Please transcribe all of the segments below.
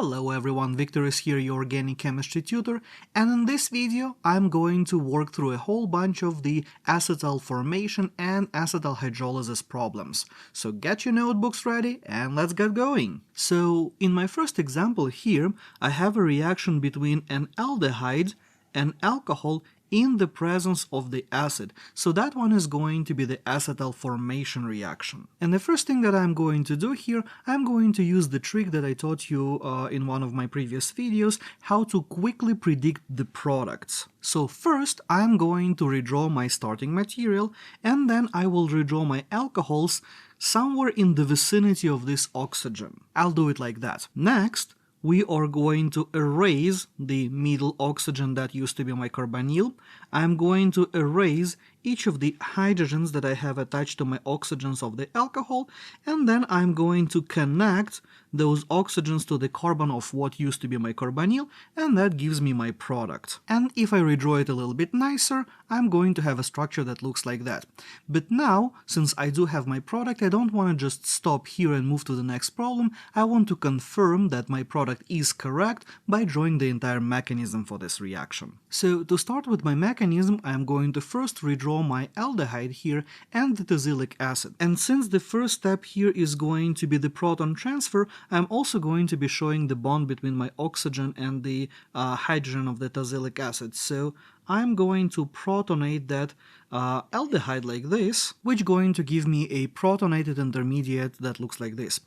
Hello everyone, Victor is here, your organic chemistry tutor, and in this video I'm going to work through a whole bunch of the acetal formation and acetal hydrolysis problems. So get your notebooks ready and let's get going. So in my first example here, I have a reaction between an aldehyde and alcohol in the presence of the acid. So that one is going to be the acetal formation reaction. And the first thing that I'm going to do here, I'm going to use the trick that I taught you in one of my previous videos, how to quickly predict the products. So first I'm going to redraw my starting material, and then I will redraw my alcohols somewhere in the vicinity of this oxygen. I'll do it like that. Next, we are going to erase the middle oxygen that used to be my carbonyl. I'm going to erase each of the hydrogens that I have attached to my oxygens of the alcohol, and then I'm going to connect those oxygens to the carbon of what used to be my carbonyl, and that gives me my product. And if I redraw it a little bit nicer, I'm going to have a structure that looks like that. But now, since I do have my product, I don't want to just stop here and move to the next problem. I want to confirm that my product is correct by drawing the entire mechanism for this reaction. So to start with my mechanism, I'm going to first redraw my aldehyde here and the tazelic acid. And since the first step here is going to be the proton transfer, I'm also going to be showing the bond between my oxygen and the hydrogen of the tazelic acid. So I'm going to protonate that aldehyde like this, which is going to give me a protonated intermediate that looks like this.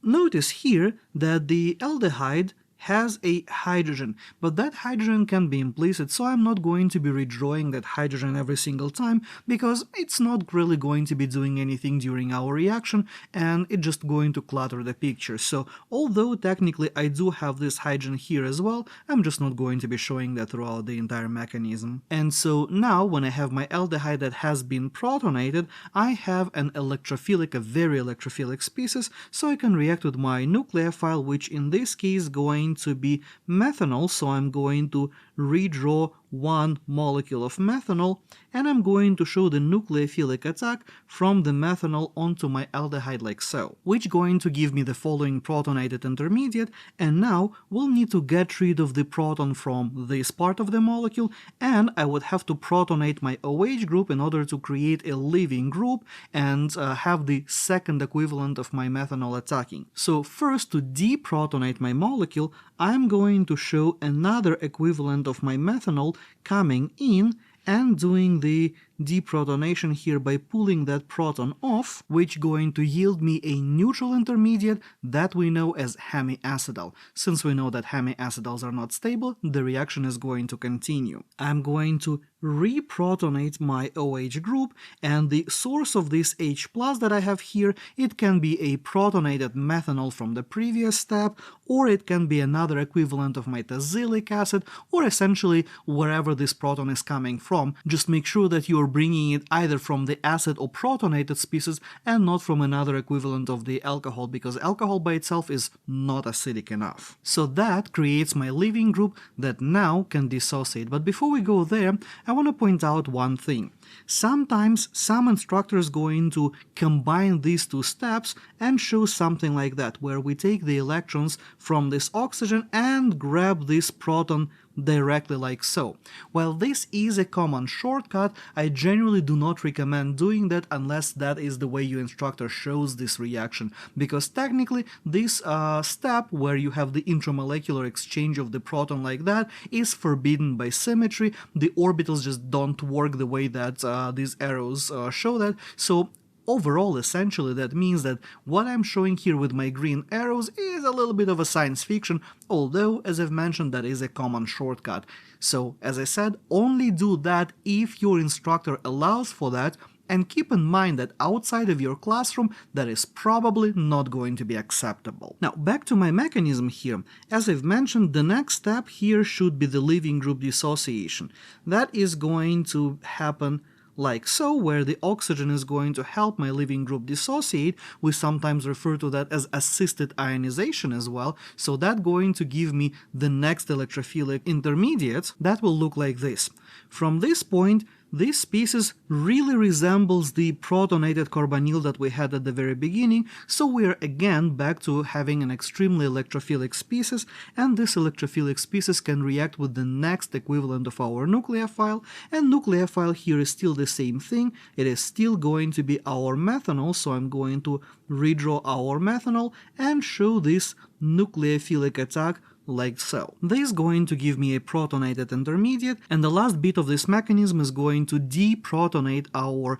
Notice here that the aldehyde has a hydrogen, but that hydrogen can be implicit, so I'm not going to be redrawing that hydrogen every single time because it's not really going to be doing anything during our reaction and it's just going to clutter the picture. So although technically I do have this hydrogen here as well, I'm just not going to be showing that throughout the entire mechanism. And so now when I have my aldehyde that has been protonated, I have a very electrophilic species, so I can react with my nucleophile, which in this case is going to be methanol. So I'm going to redraw one molecule of methanol, and I'm going to show the nucleophilic attack from the methanol onto my aldehyde like so, which is going to give me the following protonated intermediate. And now we'll need to get rid of the proton from this part of the molecule, and I would have to protonate my OH group in order to create a leaving group and have the second equivalent of my methanol attacking. So first, to deprotonate my molecule, I'm going to show another equivalent of my methanol coming in and doing the deprotonation here by pulling that proton off, which is going to yield me a neutral intermediate that we know as hemiacetal. Since we know that hemiacetals are not stable, the reaction is going to continue. I'm going to reprotonate my OH group, and the source of this H+ that I have here, it can be a protonated methanol from the previous step, or it can be another equivalent of my tazelic acid, or essentially wherever this proton is coming from. Just make sure that you're bringing it either from the acid or protonated species and not from another equivalent of the alcohol, because alcohol by itself is not acidic enough. So that creates my leaving group that now can dissociate. But before we go there, I want to point out one thing. Sometimes some instructors going to combine these two steps and show something like that, where we take the electrons from this oxygen and grab this proton directly like so. While this is a common shortcut, I generally do not recommend doing that unless that is the way your instructor shows this reaction, because technically this step where you have the intramolecular exchange of the proton like that is forbidden by symmetry. The orbitals just don't work the way that these arrows show that. So overall, essentially, that means that what I'm showing here with my green arrows is a little bit of a science fiction, although, as I've mentioned, that is a common shortcut. So, as I said, only do that if your instructor allows for that, and keep in mind that outside of your classroom, that is probably not going to be acceptable. Now, back to my mechanism here. As I've mentioned, the next step here should be the leaving group dissociation. That is going to happen like so, where the oxygen is going to help my leaving group dissociate. We sometimes refer to that as assisted ionization as well. So that's going to give me the next electrophilic intermediate that will look like this. From this point, this species really resembles the protonated carbonyl that we had at the very beginning, so we are again back to having an extremely electrophilic species, and this electrophilic species can react with the next equivalent of our nucleophile, and nucleophile here is still the same thing. It is still going to be our methanol, so I'm going to redraw our methanol and show this nucleophilic attack like so. This is going to give me a protonated intermediate, and the last bit of this mechanism is going to deprotonate our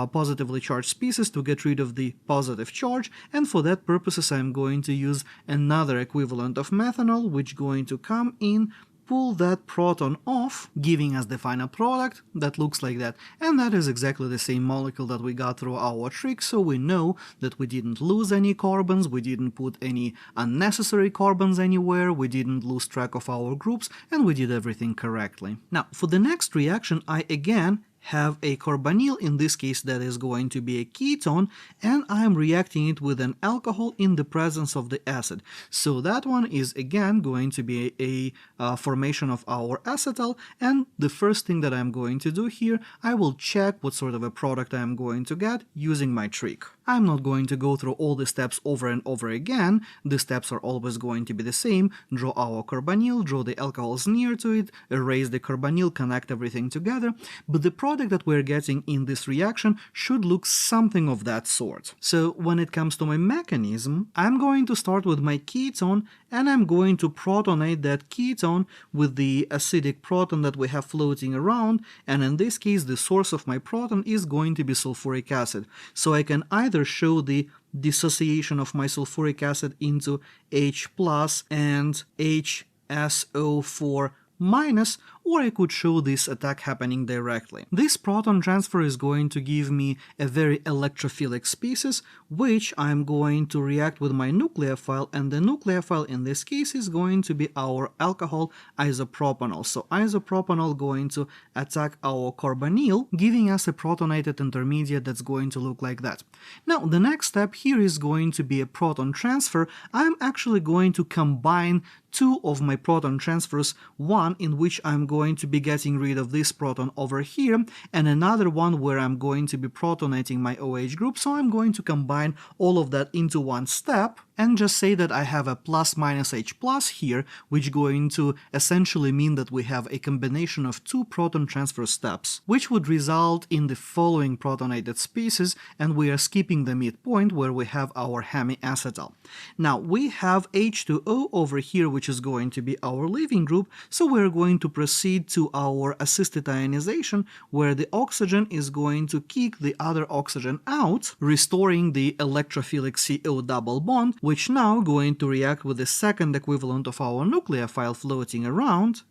positively charged species to get rid of the positive charge, and for that purposes I'm going to use another equivalent of methanol, which is going to come in, pull that proton off, giving us the final product that looks like that. And that is exactly the same molecule that we got through our trick, so we know that we didn't lose any carbons, we didn't put any unnecessary carbons anywhere, we didn't lose track of our groups, and we did everything correctly. Now, for the next reaction, I again have a carbonyl, in this case that is going to be a ketone, and I am reacting it with an alcohol in the presence of the acid. So that one is again going to be a formation of our acetal, and the first thing that I'm going to do here, I will check what sort of a product I am going to get using my trick. I'm not going to go through all the steps over and over again, the steps are always going to be the same: draw our carbonyl, draw the alcohols near to it, erase the carbonyl, connect everything together, but the product that we're getting in this reaction should look something of that sort. So when it comes to my mechanism, I'm going to start with my ketone, and I'm going to protonate that ketone with the acidic proton that we have floating around, and in this case the source of my proton is going to be sulfuric acid. So I can either show the dissociation of my sulfuric acid into H+ and HSO4-, or I could show this attack happening directly. This proton transfer is going to give me a very electrophilic species, which I'm going to react with my nucleophile, and the nucleophile in this case is going to be our alcohol isopropanol. So isopropanol going to attack our carbonyl, giving us a protonated intermediate that's going to look like that. Now, the next step here is going to be a proton transfer. I'm actually going to combine two of my proton transfers, one in which I'm going to be getting rid of this proton over here, and another one where I'm going to be protonating my OH group. So I'm going to combine all of that into one step and just say that I have a ±H+ here, which going to essentially mean that we have a combination of two proton transfer steps, which would result in the following protonated species, and we are skipping the midpoint where we have our hemiacetal. Now we have H2O over here, which is going to be our leaving group, so we're going to proceed to our assisted ionization, where the oxygen is going to kick the other oxygen out, restoring the electrophilic CO double bond, which now going to react with the second equivalent of our nucleophile floating around,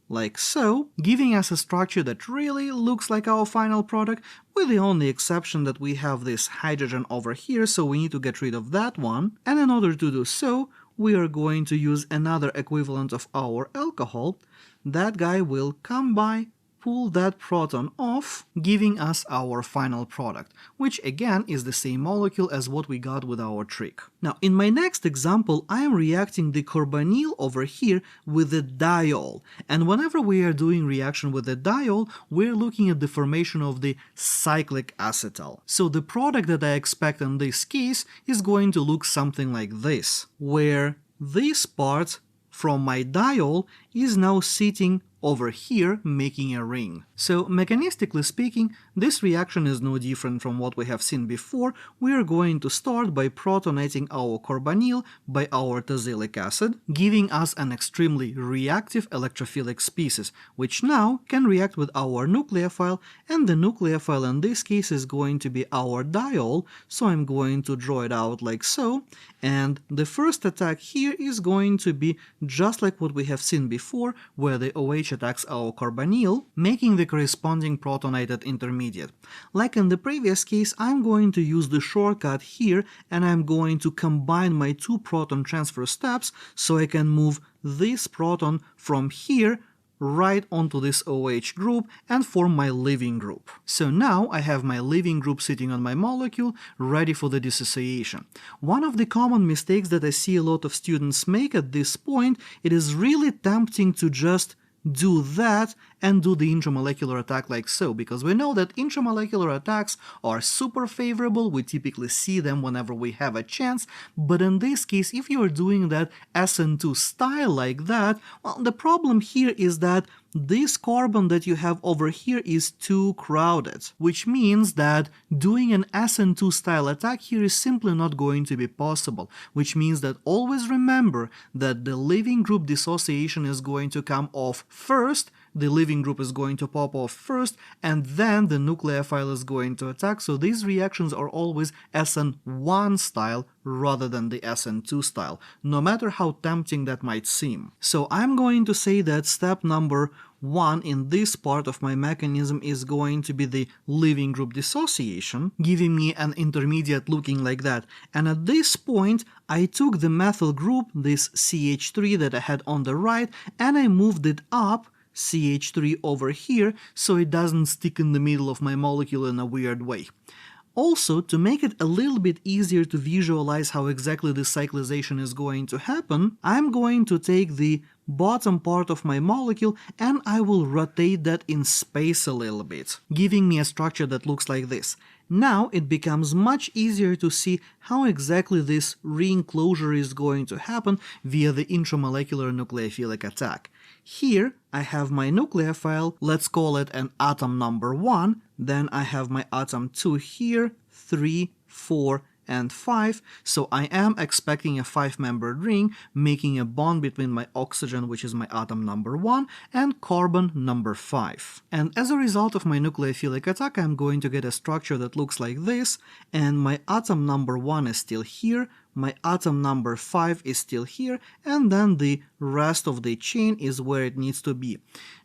like so, giving us a structure that really looks like our final product, with the only exception that we have this hydrogen over here, so we need to get rid of that one, and in order to do so, we are going to use another equivalent of our alcohol. That guy will come by, pull that proton off, giving us our final product, which again is the same molecule as what we got with our trick. Now, in my next example, I am reacting the carbonyl over here with the diol, and whenever we are doing reaction with the diol, we're looking at the formation of the cyclic acetal. So the product that I expect in this case is going to look something like this, where this part from my diol is now sitting over here, making a ring. So mechanistically speaking, this reaction is no different from what we have seen before. We are going to start by protonating our carbonyl by our tazelic acid, giving us an extremely reactive electrophilic species, which now can react with our nucleophile, and the nucleophile in this case is going to be our diol, so I'm going to draw it out like so, and the first attack here is going to be just like what we have seen before, where the OH attacks our carbonyl, making the corresponding protonated intermediate. Like in the previous case, I'm going to use the shortcut here, and I'm going to combine my two proton transfer steps so I can move this proton from here right onto this OH group and form my leaving group. So now I have my leaving group sitting on my molecule, ready for the dissociation. One of the common mistakes that I see a lot of students make at this point, it is really tempting to just do that and do the intramolecular attack like so, because we know that intramolecular attacks are super favorable. We typically see them whenever we have a chance, but in this case, if you are doing that SN2 style like that, well, the problem here is that this carbon that you have over here is too crowded, which means that doing an SN2 style attack here is simply not going to be possible, which means that always remember that the leaving group dissociation is going to come off first, the leaving group is going to pop off first, and then the nucleophile is going to attack. So these reactions are always SN1 style rather than the SN2 style, no matter how tempting that might seem. So I'm going to say that step number 1 in this part of my mechanism is going to be the leaving group dissociation, giving me an intermediate looking like that. And at this point, I took the methyl group, this CH3 that I had on the right, and I moved it up CH3 over here so it doesn't stick in the middle of my molecule in a weird way. Also, to make it a little bit easier to visualize how exactly this cyclization is going to happen, I'm going to take the bottom part of my molecule and I will rotate that in space a little bit, giving me a structure that looks like this. Now it becomes much easier to see how exactly this re-enclosure is going to happen via the intramolecular nucleophilic attack. Here I have my nucleophile, let's call it an atom number 1, then I have my atom 2 here, 3, 4, and 5, so I am expecting a 5-membered ring, making a bond between my oxygen, which is my atom number 1, and carbon number 5. And as a result of my nucleophilic attack, I'm going to get a structure that looks like this, and my atom number 1 is still here, my atom number 5 is still here, and then the rest of the chain is where it needs to be.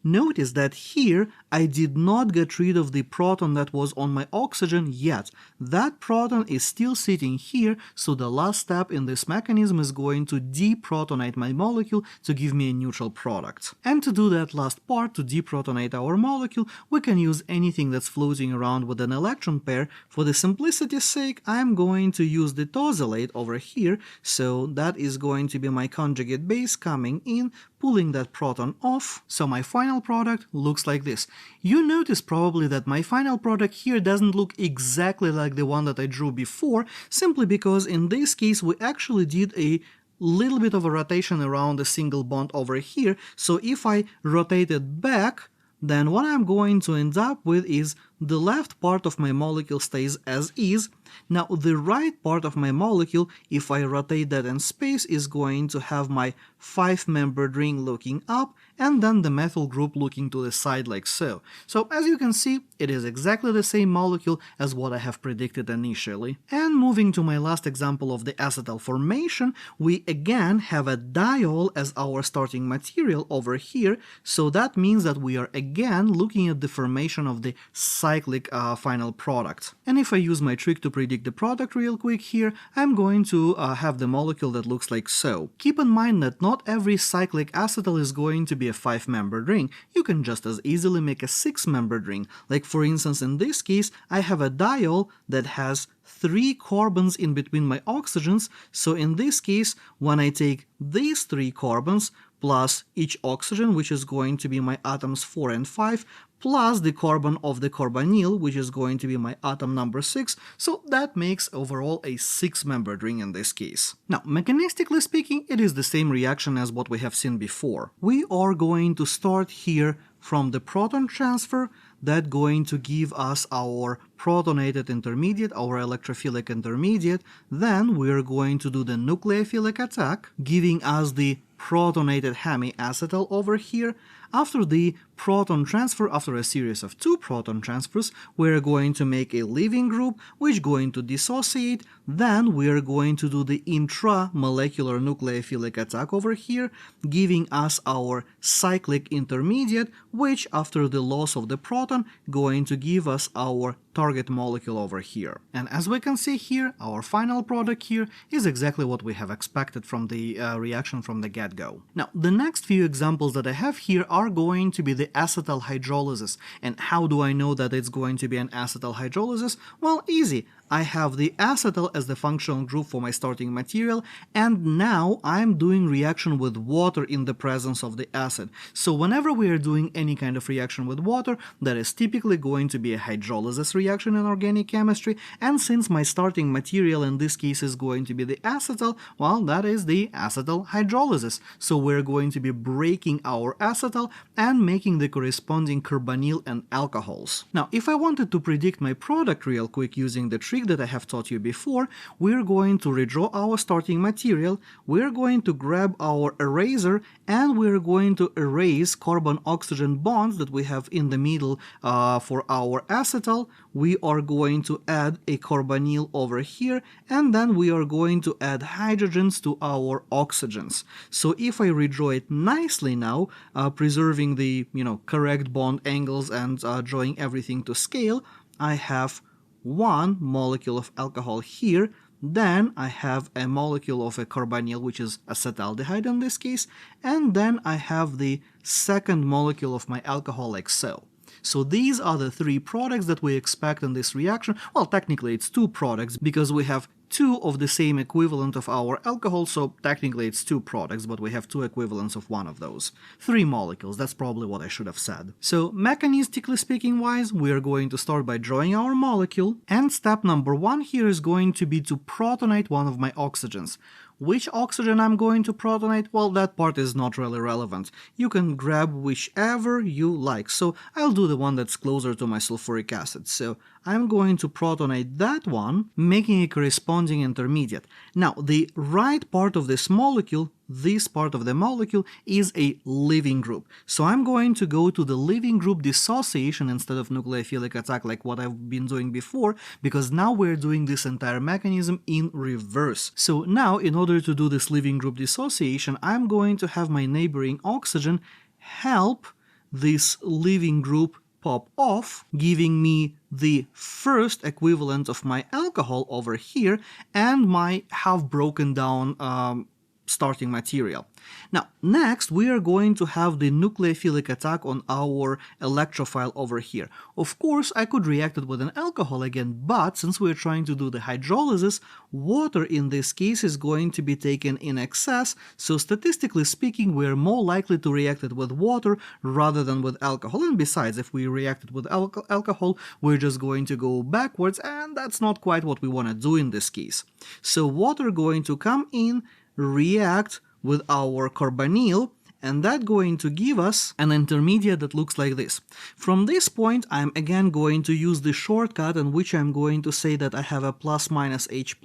Notice that here I did not get rid of the proton that was on my oxygen yet. That proton is still sitting here, so the last step in this mechanism is going to deprotonate my molecule to give me a neutral product. And to do that last part, to deprotonate our molecule, we can use anything that's floating around with an electron pair. For the simplicity's sake, I'm going to use the tosylate over here, so that is going to be my conjugate base coming in, pulling that proton off. So my final product looks like this. You notice probably that my final product here doesn't look exactly like the one that I drew before, simply because in this case we actually did a little bit of a rotation around a single bond over here. So if I rotate it back, then what I'm going to end up with is the left part of my molecule stays as is. Now the right part of my molecule, if I rotate that in space, is going to have my 5-membered ring looking up and then the methyl group looking to the side like so. So as you can see, it is exactly the same molecule as what I have predicted initially. And moving to my last example of the acetal formation, we again have a diol as our starting material over here, so that means that we are again looking at the formation of the cyclic final product. And if I use my trick to predict the product real quick here, I'm going to have the molecule that looks like so. Keep in mind that not every cyclic acetal is going to be a 5-membered ring. You can just as easily make a 6-membered ring. Like for instance in this case, I have a diol that has 3 carbons in between my oxygens, so in this case, when I take these 3 carbons plus each oxygen, which is going to be my atoms 4 and 5, plus the carbon of the carbonyl, which is going to be my atom number 6, so that makes overall a 6-membered ring in this case. Now, mechanistically speaking, it is the same reaction as what we have seen before. We are going to start here from the proton transfer, that's going to give us our protonated intermediate, our electrophilic intermediate. Then we are going to do the nucleophilic attack, giving us the protonated hemiacetal over here. After the proton transfer, after a series of 2 proton transfers, we're going to make a leaving group, which is going to dissociate. Then we're going to do the intramolecular nucleophilic attack over here, giving us our cyclic intermediate, which after the loss of the proton, going to give us our target molecule over here. And as we can see here, our final product here is exactly what we have expected from the reaction from the get-go. Now, the next few examples that I have here are going to be the acetal hydrolysis. And how do I know that it's going to be an acetal hydrolysis? Well, easy. I have the acetal as the functional group for my starting material, and now I'm doing reaction with water in the presence of the acid. So whenever we are doing any kind of reaction with water, that is typically going to be a hydrolysis reaction in organic chemistry, and since my starting material in this case is going to be the acetal, well, that is the acetal hydrolysis. So we're going to be breaking our acetal and making the corresponding carbonyl and alcohols. Now, if I wanted to predict my product real quick using the trick that I have taught you before, we're going to redraw our starting material, we're going to grab our eraser, and we're going to erase carbon-oxygen bonds that we have in the middle for our acetal. We are going to add a carbonyl over here, and then we are going to add hydrogens to our oxygens. So if I redraw it nicely now, preserving the correct bond angles and drawing everything to scale, I have one molecule of alcohol here, then I have a molecule of a carbonyl, which is acetaldehyde in this case, and then I have the second molecule of my alcohol like so. So these are the three products that we expect in this reaction. Well, technically it's two products because we have two of the same equivalent of our alcohol, so technically it's two products, but we have two equivalents of one of those. Three molecules, that's probably what I should have said. So mechanistically speaking wise, we are going to start by drawing our molecule, and step number one here is going to be to protonate one of my oxygens. Which oxygen I'm going to protonate? Well, that part is not really relevant. You can grab whichever you like. So I'll do the one that's closer to my sulfuric acid. So I'm going to protonate that one, making a corresponding intermediate. Now, the right part of this molecule, this part of the molecule, is a leaving group. So I'm going to go to the leaving group dissociation instead of nucleophilic attack like what I've been doing before, because now we're doing this entire mechanism in reverse. So now, in order to do this leaving group dissociation, I'm going to have my neighboring oxygen help this leaving group pop off, giving me the first equivalent of my alcohol over here and my half broken down starting material. Now, next we are going to have the nucleophilic attack on our electrophile over here. Of course, I could react it with an alcohol again, but since we're trying to do the hydrolysis, water in this case is going to be taken in excess, so statistically speaking, we're more likely to react it with water rather than with alcohol. And besides, if we react it with alcohol, we're just going to go backwards, and that's not quite what we want to do in this case. So water going to come in, react with our carbonyl, and that's going to give us an intermediate that looks like this. From this point, I'm again going to use the shortcut in which I'm going to say that I have a plus minus H+,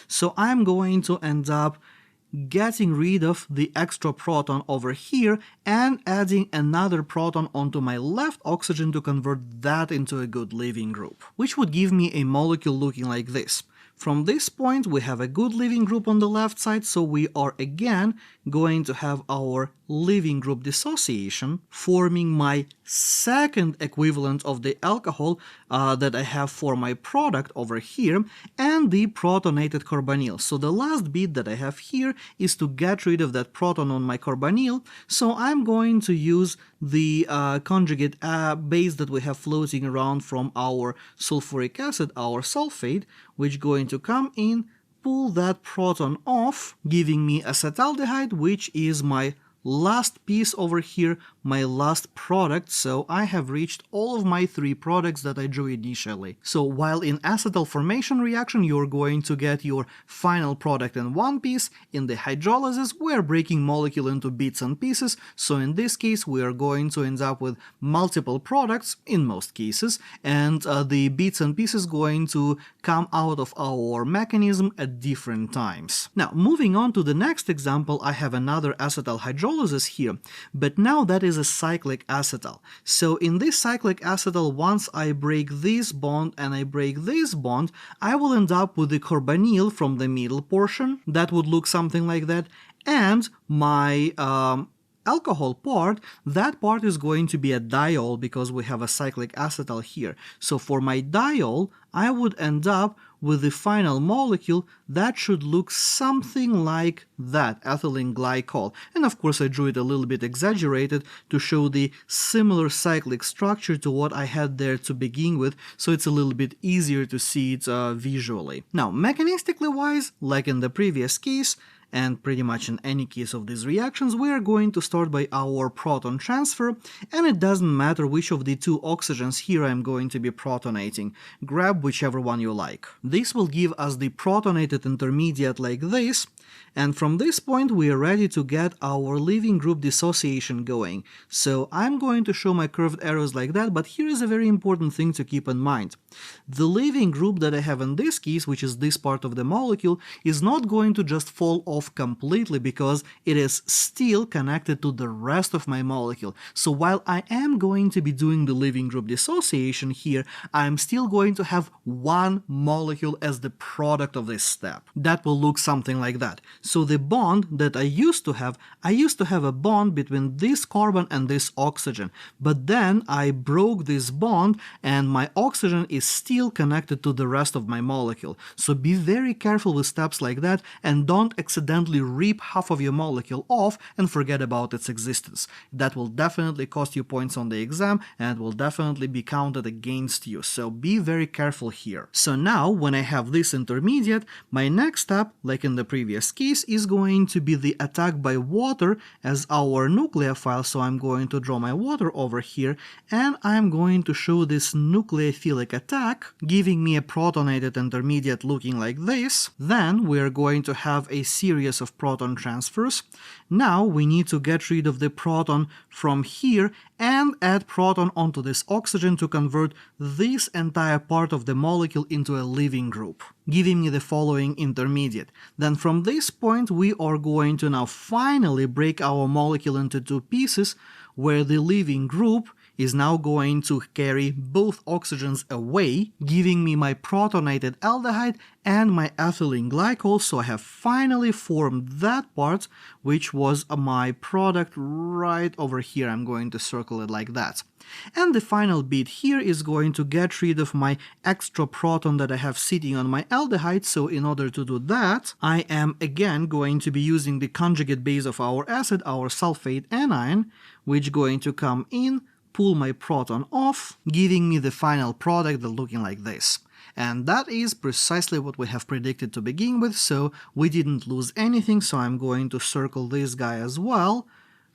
so I'm going to end up getting rid of the extra proton over here and adding another proton onto my left oxygen to convert that into a good leaving group, which would give me a molecule looking like this. From this point, we have a good leaving group on the left side, so we are again going to have our leaving group dissociation, forming my second equivalent of the alcohol that I have for my product over here, and the protonated carbonyl. So the last bit that I have here is to get rid of that proton on my carbonyl, so I'm going to use the conjugate base that we have floating around from our sulfuric acid, our sulfate, which is going to come in, pull that proton off, giving me acetaldehyde, which is my last piece over here, my last product, so I have reached all of my three products that I drew initially. So while in acetal formation reaction you're going to get your final product in one piece, in the hydrolysis we're breaking molecule into bits and pieces, so in this case we are going to end up with multiple products in most cases, and the bits and pieces going to come out of our mechanism at different times. Now, moving on to the next example, I have another acetal hydrolysis here, but now that is a cyclic acetal. So in this cyclic acetal, once I break this bond and I break this bond, I will end up with the carbonyl from the middle portion. That would look something like that, and my alcohol part, that part is going to be a diol because we have a cyclic acetal here. So for my diol, I would end up with the final molecule, that should look something like that, ethylene glycol. And of course I drew it a little bit exaggerated to show the similar cyclic structure to what I had there to begin with, so it's a little bit easier to see it visually. Now, mechanistically wise, like in the previous case, and pretty much in any case of these reactions, we are going to start by our proton transfer, and it doesn't matter which of the two oxygens here I'm going to be protonating. Grab whichever one you like. This will give us the protonated intermediate like this, and from this point we are ready to get our leaving group dissociation going. So I'm going to show my curved arrows like that, but here is a very important thing to keep in mind. The leaving group that I have in this case, which is this part of the molecule, is not going to just fall off completely because it is still connected to the rest of my molecule. So while I am going to be doing the leaving group dissociation here, I'm still going to have one molecule as the product of this step. That will look something like that. So the bond that I used to have a bond between this carbon and this oxygen, but then I broke this bond and my oxygen is still connected to the rest of my molecule. So be very careful with steps like that and don't accidentally rip half of your molecule off and forget about its existence. That will definitely cost you points on the exam and will definitely be counted against you. So be very careful here. So now when I have this intermediate, my next step, like in the previous case, is going to be the attack by water as our nucleophile. So I'm going to draw my water over here and I'm going to show this nucleophilic attack, giving me a protonated intermediate looking like this. Then we are going to have a series of proton transfers. Now we need to get rid of the proton from here and add proton onto this oxygen to convert this entire part of the molecule into a leaving group, giving me the following intermediate. Then from this point we are going to now finally break our molecule into two pieces, where the leaving group is now going to carry both oxygens away, giving me my protonated aldehyde and my ethylene glycol. So I have finally formed that part, which was my product right over here. I'm going to circle it like that. And the final bit here is going to get rid of my extra proton that I have sitting on my aldehyde. So in order to do that, I am again going to be using the conjugate base of our acid, our sulfate anion, which going to come in, pull my proton off, giving me the final product that looking like this. And that is precisely what we have predicted to begin with, so we didn't lose anything. So I'm going to circle this guy as well.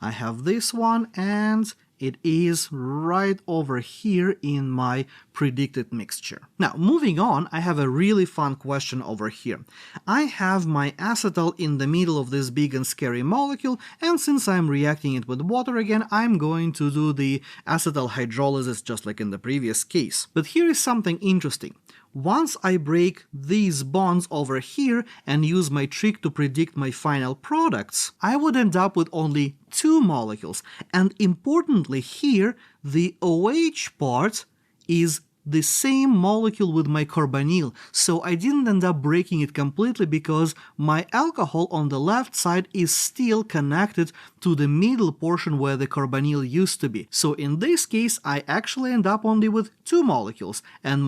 I have this one and it is right over here in my predicted mixture. Now, moving on, I have a really fun question over here. I have my acetal in the middle of this big and scary molecule, and since I'm reacting it with water again, I'm going to do the acetal hydrolysis just like in the previous case. But here is something interesting. Once I break these bonds over here and use my trick to predict my final products, I would end up with only two molecules. And importantly here, the OH part is the same molecule with my carbonyl, so I didn't end up breaking it completely because my alcohol on the left side is still connected to the middle portion where the carbonyl used to be. So in this case, I actually end up only with two molecules, and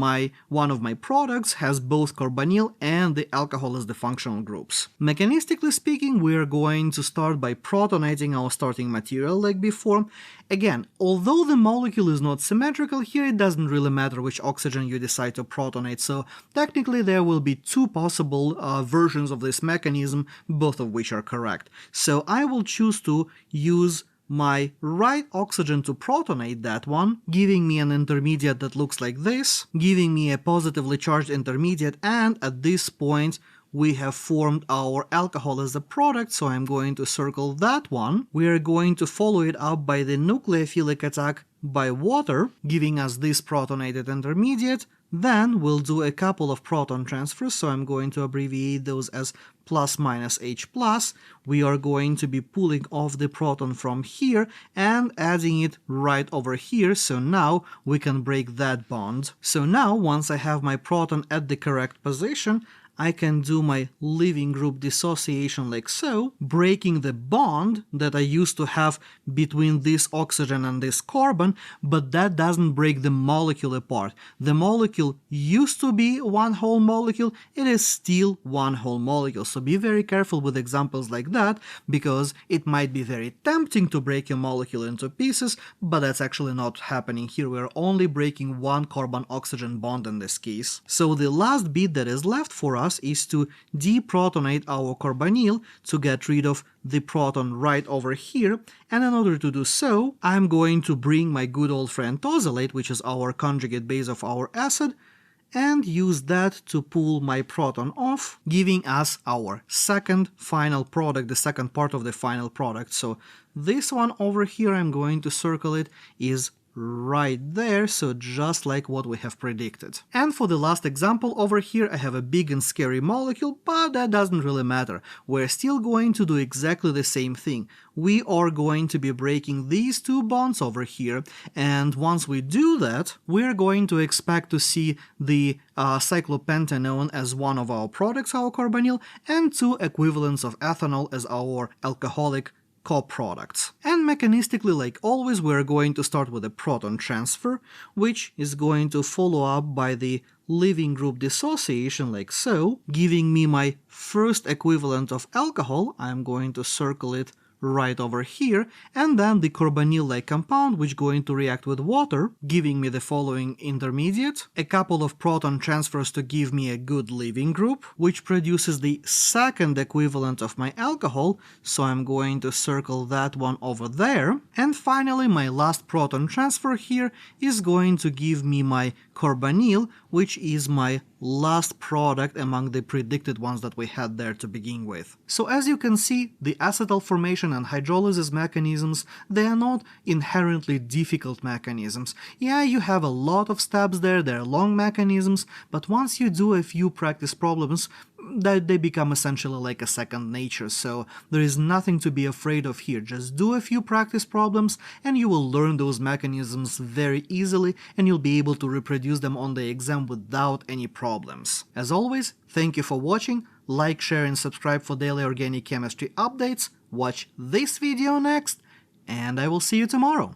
one of my products has both carbonyl and the alcohol as the functional groups. Mechanistically speaking, we are going to start by protonating our starting material like before. Again, although the molecule is not symmetrical here, it doesn't really matter which oxygen you decide to protonate, so technically there will be two possible versions of this mechanism, both of which are correct. So I will choose to use my right oxygen to protonate that one, giving me an intermediate that looks like this, giving me a positively charged intermediate, and at this point we have formed our alcohol as a product, so I'm going to circle that one. We are going to follow it up by the nucleophilic attack by water, giving us this protonated intermediate. Then we'll do a couple of proton transfers, so I'm going to abbreviate those as plus minus H plus. We are going to be pulling off the proton from here and adding it right over here, so now we can break that bond. So now, once I have my proton at the correct position, I can do my leaving group dissociation like so, breaking the bond that I used to have between this oxygen and this carbon, but that doesn't break the molecule apart. The molecule used to be one whole molecule, it is still one whole molecule. So be very careful with examples like that, because it might be very tempting to break a molecule into pieces, but that's actually not happening here. We're only breaking one carbon-oxygen bond in this case. So the last bit that is left for us is to deprotonate our carbonyl to get rid of the proton right over here, and in order to do so, I'm going to bring my good old friend tosylate, which is our conjugate base of our acid, and use that to pull my proton off, giving us our second final product, the second part of the final product. So this one over here, I'm going to circle it, is right there, so just like what we have predicted. And for the last example over here, I have a big and scary molecule, but that doesn't really matter. We're still going to do exactly the same thing. We are going to be breaking these two bonds over here, and once we do that, we're going to expect to see the cyclopentanone as one of our products, our carbonyl, and two equivalents of ethanol as our alcoholic co-products. And mechanistically, like always, we're going to start with a proton transfer, which is going to follow up by the leaving group dissociation like so, giving me my first equivalent of alcohol. I'm going to circle it right over here, and then the carbonyl-like compound, which is going to react with water, giving me the following intermediate, a couple of proton transfers to give me a good leaving group, which produces the second equivalent of my alcohol, so I'm going to circle that one over there, and finally my last proton transfer here is going to give me my carbonyl, which is my last product among the predicted ones that we had there to begin with. So as you can see, the acetal formation and hydrolysis mechanisms, they are not inherently difficult mechanisms. Yeah, you have a lot of steps there, they're long mechanisms, but once you do a few practice problems, that they become essentially like a second nature, so there is nothing to be afraid of here. Just do a few practice problems and you will learn those mechanisms very easily, and you'll be able to reproduce them on the exam without any problems. As always, thank you for watching, like, share and subscribe for daily organic chemistry updates, watch this video next, and I will see you tomorrow.